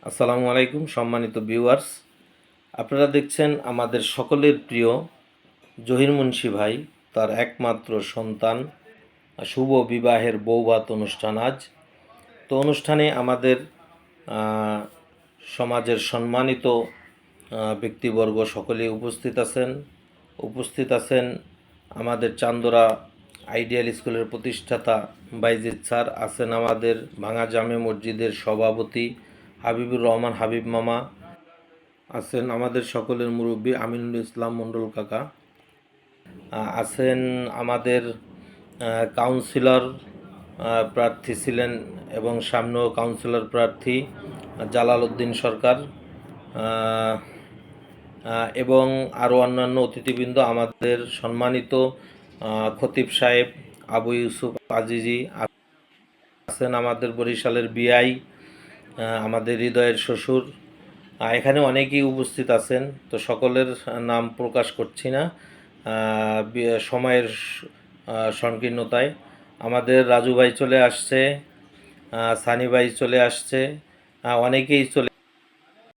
আসসালামু আলাইকুম সম্মানিত ভিউয়ার্স, আপনারা দেখছেন আমাদের সকলের প্রিয় জহির মুন্সি ভাই তার একমাত্র সন্তান শুভ বিবাহের বৌভাত অনুষ্ঠান আজ। তো অনুষ্ঠানে আমাদের সমাজের সম্মানিত ব্যক্তিবর্গ সকলেই উপস্থিত আছেন আমাদের চান্দরা আইডিয়াল স্কুলের প্রতিষ্ঠাতা বাইজিদ স্যার, আছেন আমাদের ভাঙা জামে মসজিদের সভাপতি হাবিবুর রহমান হাবিব মামা, আছেন আমাদের সকলের মুরব্বী আমিনুল ইসলাম মণ্ডল কাকা, আছেন আমাদের কাউন্সিলর প্রার্থী ছিলেন এবং সামনেও কাউন্সিলর প্রার্থী জালাল উদ্দিন সরকার, এবং আরও অন্যান্য অতিথিবৃন্দ, আমাদের সম্মানিত খতিব সাহেব আবু ইউসুফ আজিজি, আছেন আমাদের বরিশালের বিআই, আমাদের হৃদয়ের শ্বশুর, এখানে অনেকেই উপস্থিত আছেন। তো সকলের নাম প্রকাশ করছি না সময়ের সংকীর্ণতায়। আমাদের রাজু ভাই চলে আসছে, সানি ভাই চলে আসছে, অনেকেই চলে